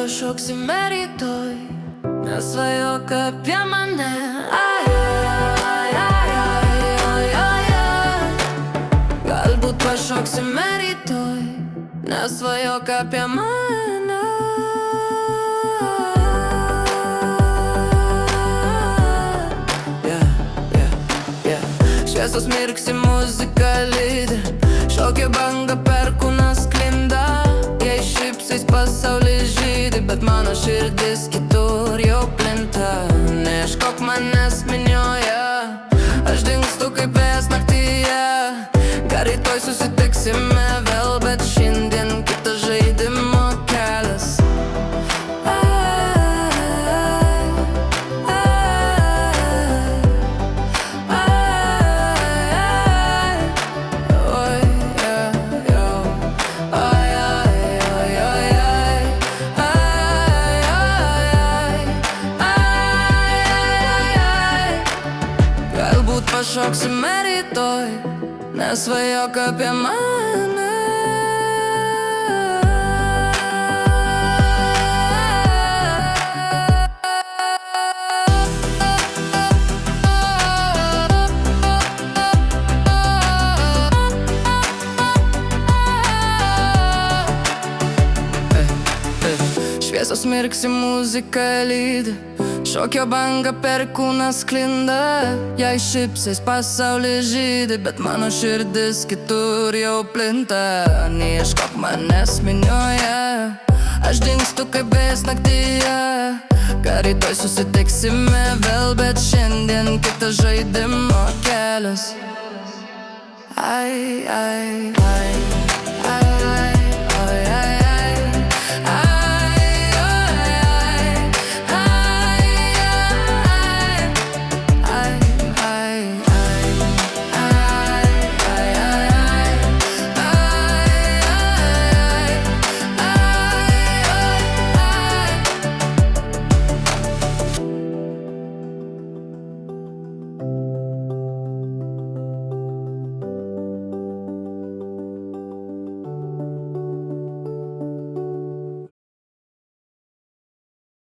pašoksime rytoj, nesvajok apie mane. Galbūt pašoksime rytoj, nesvajok apie mane. Šviesos mirksi, muzika lydi, šokio banga per kūną sklinda. Jei šypsais pasaulis žydi, bet mano širdis kitur jau plinta. Neieškok manęs minioje, aš dingstu kaip vėjas naktyje. Gal rytoj susitiksime vėl, bet šiandien kitas žaidimo kelias. Pašoksime rytoj, nesvajok apie mane. Šviesos mirksi, muzika lydi, šokio banga per kūną sklinda. Jei šypsais pasaulis žydi, bet mano širdis kitur jau plinta. Neieškok manęs minioje, aš dingstu kaip vėjas naktyje. Gal rytoj susitiksime vėl, bet šiandien kitas žaidimo kelias. Ai, ai, ai, ai, ai.